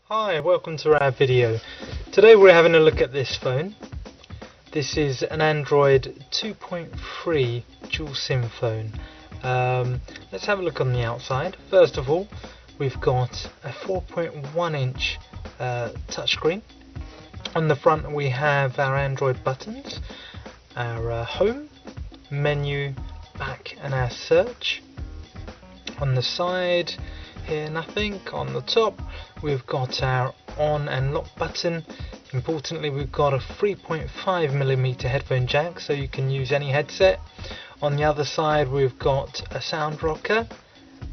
Hi, welcome to our video. Today we're having a look at this phone. This is an Android 2.3 dual SIM phone. Let's have a look on the outside. First of all, we've got a 4.1 inch touchscreen. On the front we have our Android buttons, our home, menu, back and our search. On the side here nothing. On the top we've got our on and lock button. Importantly, we've got a 3.5mm headphone jack, so you can use any headset. On the other side we've got a sound rocker,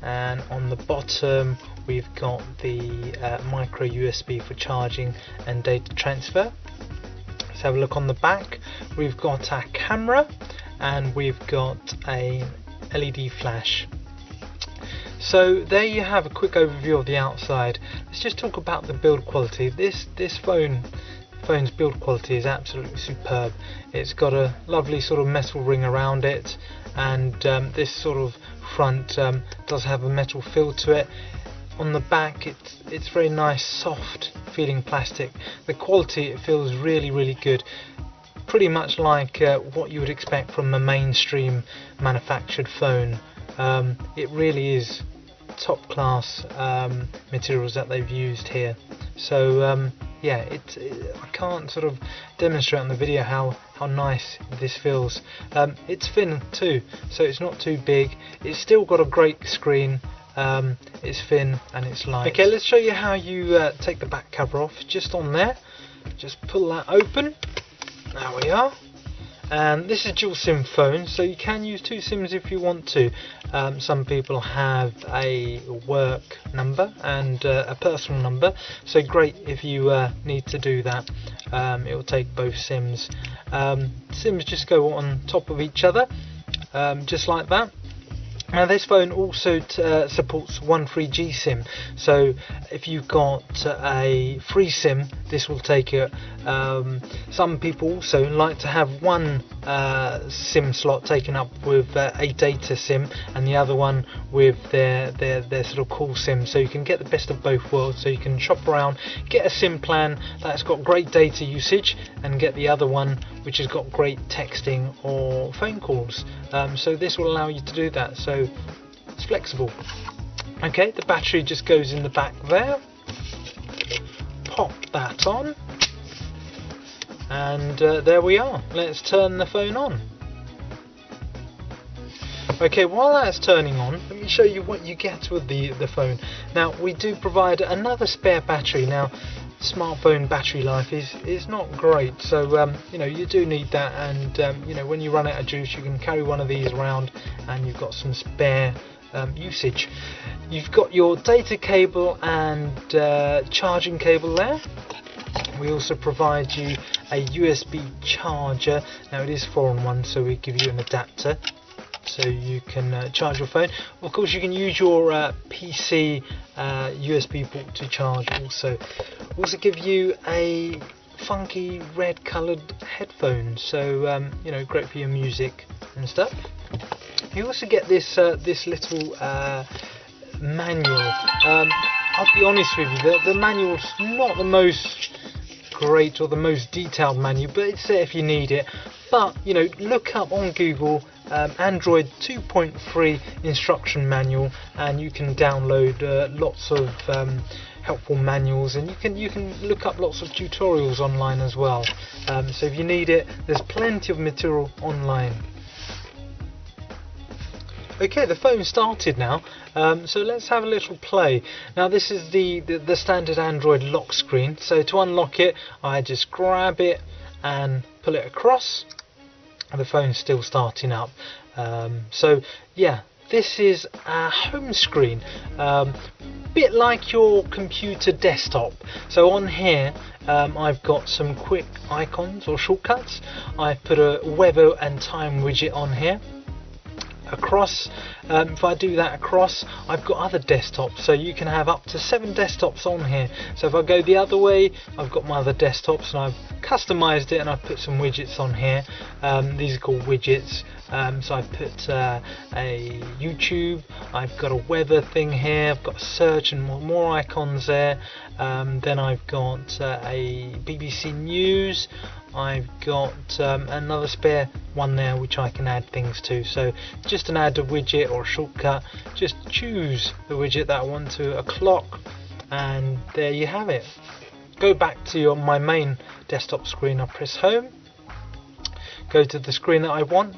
and on the bottom we've got the micro USB for charging and data transfer. Let's have a look on the back. We've got our camera and we've got a LED flash. So there you have a quick overview of the outside. Let's just talk about the build quality. This phone's build quality is absolutely superb. It's got a lovely sort of metal ring around it, and this sort of front does have a metal feel to it. On the back it's very nice soft feeling plastic. The quality, it feels really good, pretty much like what you would expect from a mainstream manufactured phone. It really is top class materials that they've used here. So yeah, I can't sort of demonstrate on the video how nice this feels. It's thin too, so it's not too big. It's still got a great screen. It's thin and it's light. Okay, let's show you how you take the back cover off. Just on there, just pull that open. There we are. And this is a dual SIM phone, so you can use two SIMs if you want to. Some people have a work number and a personal number, so great if you need to do that. It will take both SIMs. SIMs just go on top of each other, just like that. Now this phone also supports 13G SIM, so if you've got a free SIM, this will take it. Some people also like to have one SIM slot taken up with a data SIM and the other one with their sort of call SIM, so you can get the best of both worlds. So you can shop around, get a SIM plan that's got great data usage, and get the other one which has got great texting or phone calls. So this will allow you to do that, so it's flexible. Okay, the battery just goes in the back there. Pop that on, and there we are. Let's turn the phone on. Okay, while that's turning on, let me show you what you get with the phone. Now we do provide another spare battery. Now smartphone battery life is not great, so you know, you do need that, and you know, when you run out of juice you can carry one of these around and you've got some spare usage. You've got your data cable and charging cable there. We also provide you a USB charger. Now it is 4-in-1, so we give you an adapter so you can charge your phone. Of course you can use your PC USB port to charge also. Also give you a funky red coloured headphone, so you know, great for your music and stuff. You also get this little manual. I'll be honest with you, the manual's not the most great or the most detailed manual, but it's there if you need it. But you know, look up on Google Android 2.3 instruction manual, and you can download lots of helpful manuals, and you can look up lots of tutorials online as well. So if you need it, there's plenty of material online. Okay, the phone started now, so let's have a little play. Now this is the standard Android lock screen, so to unlock it I just grab it and pull it across, and the phone's still starting up. So yeah, this is our home screen, bit like your computer desktop. So on here I've got some quick icons or shortcuts. I've put a weather and time widget on here. across. If I do that across, I've got other desktops, so you can have up to 7 desktops on here. So if I go the other way, I've got my other desktops, and I've customized it, and I've put some widgets on here. These are called widgets. So I've put a YouTube, I've got a weather thing here, I've got search and more icons there. Then I've got a BBC News, I've got another spare one there which I can add things to. So just an add a widget or a shortcut, just choose the widget that I want to, a clock, and there you have it. Go back to my main desktop screen, I press home, go to the screen that I want,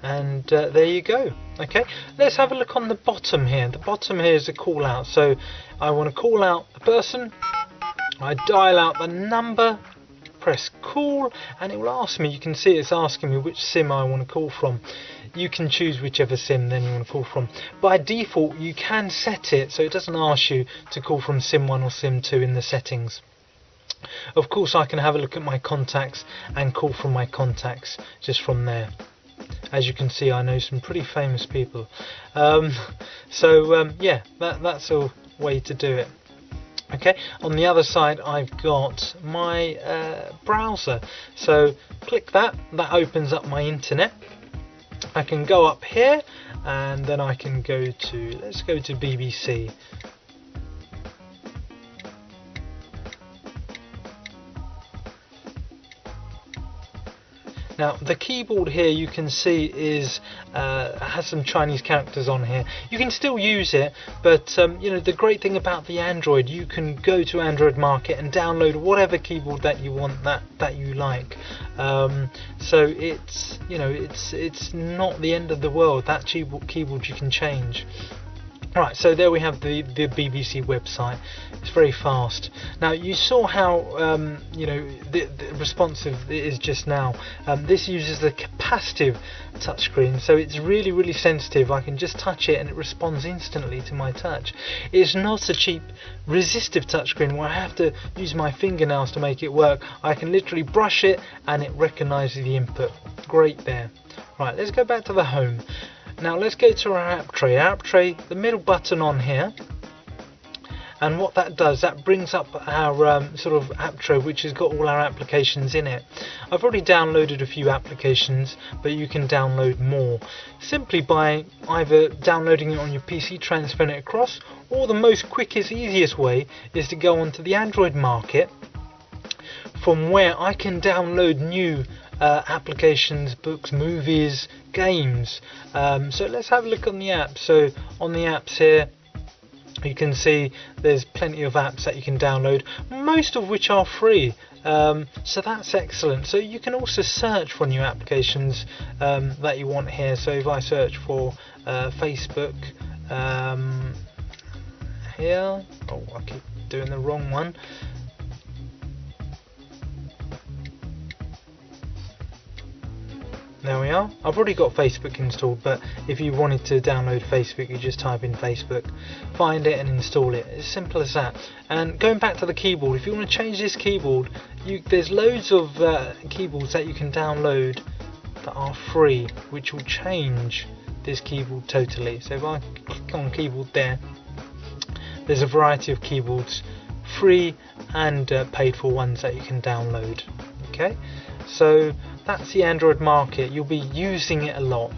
and there you go. Okay, let's have a look on the bottom here. The bottom here is a call out, so I want to call out the person, I dial out the number, press call, and it will ask me, you can see it's asking me which SIM I want to call from. You can choose whichever SIM then you want to call from. By default you can set it so it doesn't ask you to call from SIM 1 or SIM 2 in the settings. Of course I can have a look at my contacts and call from my contacts just from there. As you can see, I know some pretty famous people. Yeah, that's a way to do it. Okay, on the other side I've got my browser, so click that, that opens up my internet. I can go up here and then I can go to, let's go to BBC. Now the keyboard here you can see is has some Chinese characters on here. You can still use it, but you know, the great thing about the Android, you can go to Android Market and download whatever keyboard that you want, that you like. So it's, you know, it's not the end of the world. That keyboard you can change. Right, so there we have the BBC website. It's very fast. Now you saw how you know, the responsive it is just now. This uses the capacitive touchscreen, so it's really sensitive. I can just touch it and it responds instantly to my touch. It's not a cheap resistive touchscreen where I have to use my fingernails to make it work. I can literally brush it and it recognises the input. Great there. Right, let's go back to the home. Now let's go to our app tray. App tray, the middle button on here, and what that does, that brings up our sort of app tray which has got all our applications in it. I've already downloaded a few applications, but you can download more simply by either downloading it on your PC, transferring it across, or the most quickest, easiest way is to go onto the Android market, from where I can download new applications, books, movies, games. So let's have a look on the apps. So on the apps here you can see there's plenty of apps that you can download, most of which are free. So that's excellent. So you can also search for new applications that you want here. So if I search for Facebook here, oh, I keep doing the wrong one. There we are. I've already got Facebook installed, but if you wanted to download Facebook, you just type in Facebook, find it and install it. It's as simple as that. And going back to the keyboard, if you want to change this keyboard, there's loads of keyboards that you can download that are free, which will change this keyboard totally. So if I click on keyboard there's a variety of keyboards, free and paid for ones that you can download. Okay, so that's the Android market. You'll be using it a lot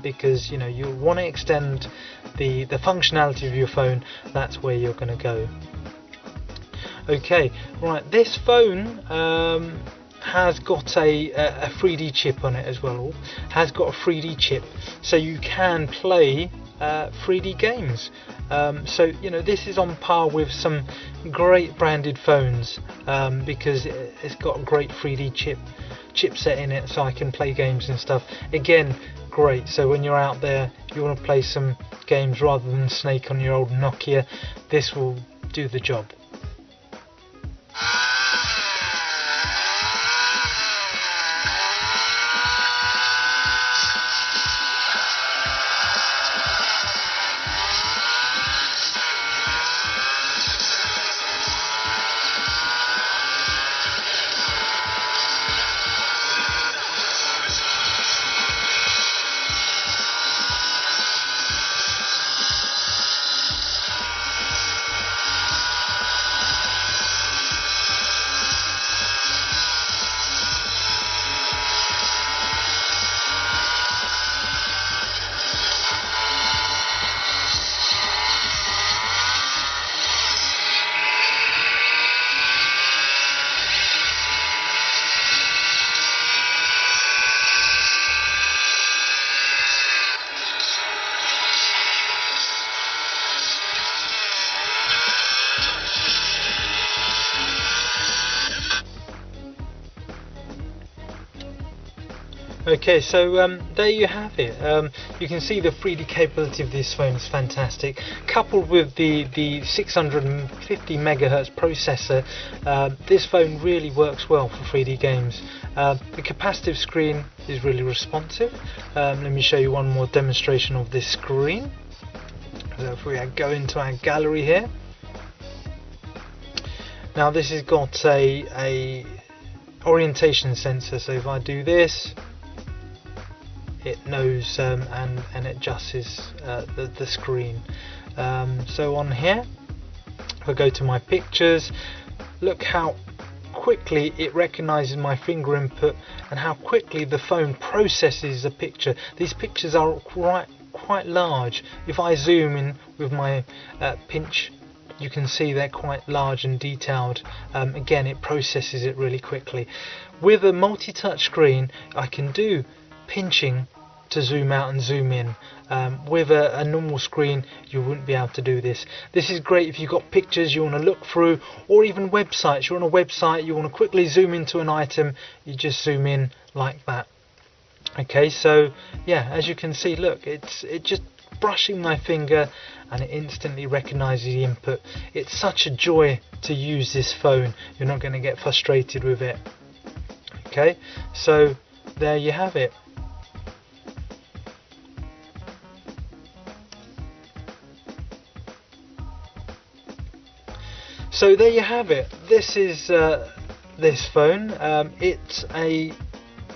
because, you know, you want to extend the functionality of your phone. That's where you're going to go. Okay, right, this phone has got a 3D chip on it as well. Has got a 3D chip, so you can play 3D games. So, you know, this is on par with some great branded phones because it's got a great 3D chipset in it, so I can play games and stuff. Again, great. So when you're out there, you want to play some games rather than Snake on your old Nokia, this will do the job. Okay, so there you have it. You can see the 3D capability of this phone is fantastic. Coupled with the 650 megahertz processor, this phone really works well for 3D games. The capacitive screen is really responsive. Let me show you one more demonstration of this screen. So if we go into our gallery here, now this has got a orientation sensor. So if I do this, it knows and it adjusts the screen. So on here, if I go to my pictures, look how quickly it recognizes my finger input and how quickly the phone processes a picture. These pictures are quite large. If I zoom in with my pinch, you can see they're quite large and detailed. Again, it processes it really quickly. With a multi-touch screen, I can do pinching to zoom out and zoom in. With a normal screen, you wouldn't be able to do this. This is great if you've got pictures you want to look through, or even websites. You're on a website, you want to quickly zoom into an item, you just zoom in like that. Okay, so yeah, as you can see, look, it's just brushing my finger and it instantly recognizes the input. It's such a joy to use this phone. You're not going to get frustrated with it. Okay, so there you have it. So there you have it. This is this phone. It's a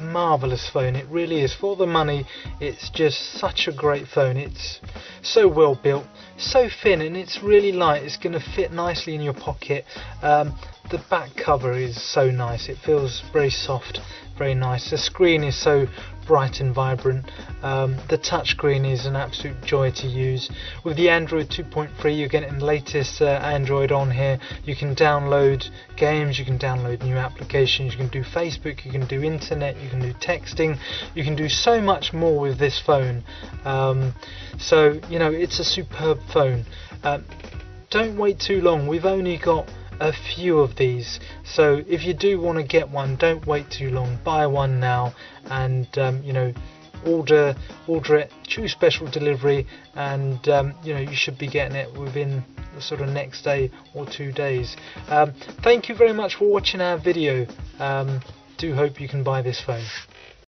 marvelous phone. It really is. For the money, it's just such a great phone. It's so well built, so thin, and it's really light. It's going to fit nicely in your pocket. The back cover is so nice. It feels very soft, very nice. The screen is so bright and vibrant. The touch screen is an absolute joy to use. With the Android 2.3, you're getting the latest Android on here. You can download games, you can download new applications, you can do Facebook, you can do internet, you can do texting, you can do so much more with this phone. So you know, it's a superb phone. Don't wait too long. We've only got a few of these, so if you do want to get one, don't wait too long. Buy one now, and you know, order it, choose special delivery, and you know, you should be getting it within the sort of next day or 2 days. Thank you very much for watching our video. Do hope you can buy this phone.